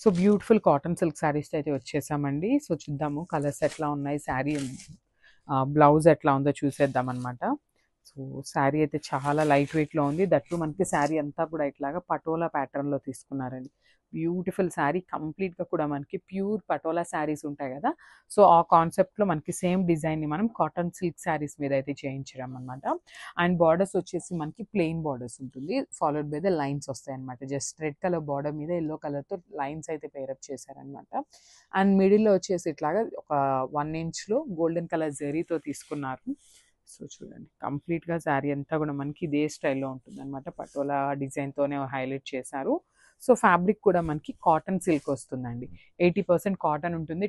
So beautiful cotton silk saris అయితే వచ్చేసామండి. So చూద్దాము కలర్స్ ఎట్లా ఉన్నాయి, శారీ బ్లౌజ్ ఎట్లా ఉందో చూసేద్దాం అనమాట. సో శారీ అయితే చాలా లైట్ వెయిట్లో ఉంది. దట్టు మనకి శారీ అంతా కూడా ఇట్లాగా పటోలా ప్యాటర్న్లో తీసుకున్నారండి. బ్యూటిఫుల్ శారీ కంప్లీట్గా కూడా మనకి ప్యూర్ పటోలా శారీస్ ఉంటాయి కదా, సో ఆ కాన్సెప్ట్లో మనకి సేమ్ డిజైన్ని మనం కాటన్ సిల్క్ శారీస్ మీద అయితే చేయించడం అనమాట. అండ్ బార్డర్స్ వచ్చేసి మనకి ప్లెయిన్ బార్డర్స్ ఉంటుంది, ఫాలోడ్ బై ద లైన్స్ వస్తాయి అనమాట. జస్ట్ రెడ్ కలర్ బార్డర్ మీద ఎల్లో కలర్తో లైన్స్ అయితే పేరప్ చేశారనమాట. అండ్ మిడిల్లో వచ్చేసి ఇట్లాగా ఒక 1 ఇంచ్లో గోల్డెన్ కలర్ జెరీతో తీసుకున్నారు. సో చూడండి కంప్లీట్గా శారీ అంతా కూడా మనకి ఇదే స్టైల్లో ఉంటుంది అనమాట. పటోలా డిజైన్తోనే హైలైట్ చేశారు. సో ఫ్యాబ్రిక్ కూడా మనకి కాటన్ సిల్క్ వస్తుందండి. 80% కాటన్ ఉంటుంది,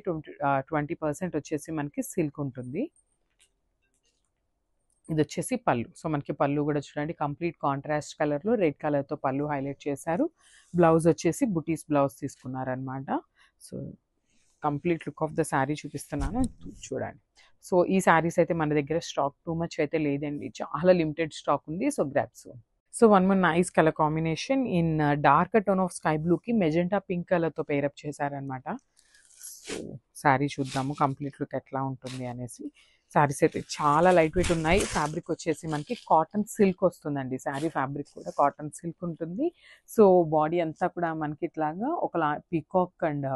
20% వచ్చేసి మనకి సిల్క్ ఉంటుంది. ఇది వచ్చేసి పళ్ళు. సో మనకి పళ్ళు కూడా చూడండి కంప్లీట్ కాంట్రాస్ట్ కలర్లో రెడ్ కలర్తో పళ్ళు హైలైట్ చేశారు. బ్లౌజ్ వచ్చేసి బుటీస్ బ్లౌజ్ తీసుకున్నారనమాట. So complete look of the sari చూపిస్తున్నాను, చూడండి. సో ఈ శారీస్ అయితే మన దగ్గర స్టాక్ టూ మచ్ అయితే లేదండి, చాలా లిమిటెడ్ స్టాక్ ఉంది. So grabs. So one more nice colour combination in dark tone of sky బ్లూకి మెజెంటా పింక్ కలర్తో పేరప్ చేశారనమాట. సో శారీ చూద్దాము కంప్లీట్ లుక్ ఎట్లా ఉంటుంది అనేసి. శారీస్ అయితే చాలా లైట్ వెయిట్ ఉన్నాయి. ఫ్యాబ్రిక్ వచ్చేసి మనకి కాటన్ సిల్క్ వస్తుందండి. శారీ ఫ్యాబ్రిక్ కూడా కాటన్ సిల్క్ ఉంటుంది. సో బాడీ అంతా కూడా మనకి ఇట్లాగా ఒకలా పీకాక్ అండ్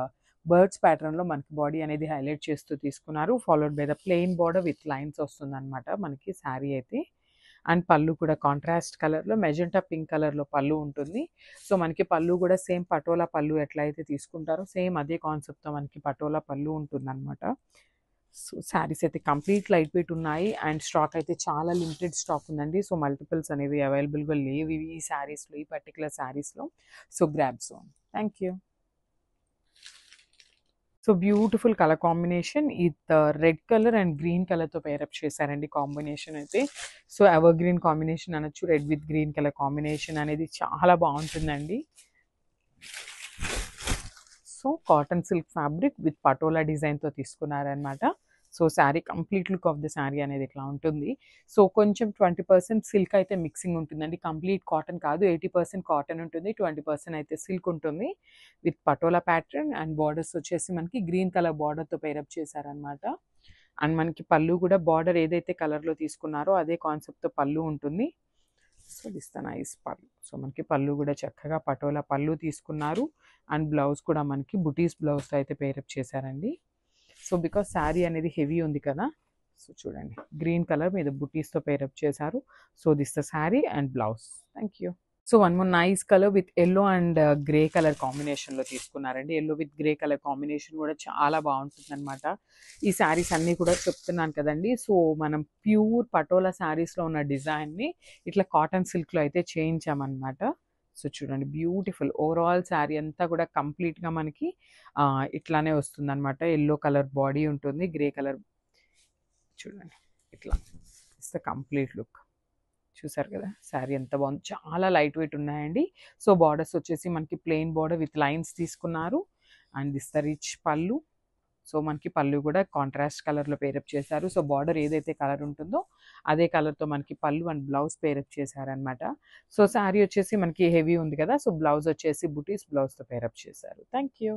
బర్డ్స్ ప్యాటర్న్లో మనకి బాడీ అనేది హైలైట్ చేస్తూ తీసుకున్నారు. Followed by the plain border with lines వస్తుందన్నమాట మనకి శారీ అయితే. అండ్ పళ్ళు కూడా కాంట్రాస్ట్ కలర్లో మెజెంటా పింక్ కలర్లో పళ్ళు ఉంటుంది. సో మనకి పళ్ళు కూడా సేమ్ పటోలా పళ్ళు ఎట్లా అయితే తీసుకుంటారో సేమ్ అదే కాన్సెప్ట్తో మనకి పటోలా పళ్ళు ఉంటుందన్నమాట. సో శారీస్ అయితే కంప్లీట్ లైట్ వెయిట్ ఉన్నాయి అండ్ స్టాక్ అయితే చాలా లిమిటెడ్ స్టాక్ ఉందండి. సో మల్టిపుల్స్ అనేవి అవైలబుల్గా లేవు ఇవి ఈ శారీస్లో, ఈ పర్టికులర్ శారీస్లో. So grabs. Thank you. So beautiful colour combination with red colour and green కలర్తో పేరప్ చేశారండి కాంబినేషన్ అయితే. సో ఎవర్ గ్రీన్ కాంబినేషన్ అనొచ్చు, red with green colour combination అనేది చాలా బాగుంటుందండి. So cotton silk fabric with Patola డిజైన్తో తీసుకున్నారనమాట. So sari complete look of the sari అనేది ఇట్లా ఉంటుంది. సో కొంచెం 20% సిల్క్ అయితే మిక్సింగ్ ఉంటుందండి, కంప్లీట్ కాటన్ కాదు. 80% కాటన్ ఉంటుంది, 20% అయితే సిల్క్ ఉంటుంది with patola pattern. And borders వచ్చేసి మనకి గ్రీన్ కలర్ బార్డర్తో పేరప్ చేశారనమాట. అండ్ మనకి పళ్ళు కూడా బార్డర్ ఏదైతే కలర్లో తీసుకున్నారో అదే కాన్సెప్ట్తో పళ్ళు ఉంటుంది. సో దిస్ ద నైస్ పళ్ళు. సో మనకి పళ్ళు కూడా చక్కగా పటోలా పళ్ళు తీసుకున్నారు. అండ్ బ్లౌజ్ కూడా మనకి బుటీస్ బ్లౌజ్తో అయితే పేరప్ చేశారండి. సో బికాస్ శారీ అనేది హెవీ ఉంది కదా, సో చూడండి గ్రీన్ కలర్ మీద బుటీస్తో పేరప్ చేశారు. So this the sari and blouse. Thank you. So one more nice colour with yellow and grey colour కాంబినేషన్లో తీసుకున్నారండి. Yellow with grey colour combination కూడా చాలా బాగుంటుంది అనమాట. ఈ శారీస్ అన్నీ కూడా చెప్తున్నాను కదండి. సో మనం ప్యూర్ పటోలా శారీస్లో ఉన్న డిజైన్ని ఇట్లా కాటన్ సిల్క్లో అయితే చేయించామన్నమాట. సో చూడండి బ్యూటిఫుల్ ఓవరాల్ శారీ అంతా కూడా కంప్లీట్గా మనకి ఇట్లానే వస్తుంది అనమాట. ఎల్లో కలర్ బాడీ ఉంటుంది, గ్రే కలర్ చూడండి ఇట్లా. It's the complete look. చూసారు కదా శారీ ఎంత బాగుంది, చాలా లైట్ వెయిట్ ఉన్నాయండి. సో బార్డర్స్ వచ్చేసి మనకి ప్లెయిన్ బార్డర్ విత్ లైన్స్ తీసుకున్నారు. అండ్ దిస్ ద రిచ్ పళ్ళు. సో మనకి పళ్ళు కూడా కాంట్రాస్ట్ కలర్లో పేరప్ చేశారు. సో బార్డర్ ఏదైతే కలర్ ఉంటుందో అదే కలర్తో మనకి పళ్ళు అండ్ బ్లౌజ్ పేరప్ చేశారనమాట. సో శారీ వచ్చేసి మనకి హెవీ ఉంది కదా, సో బ్లౌజ్ వచ్చేసి బుటీస్ బ్లౌజ్తో పేరప్ చేశారు. Thank you.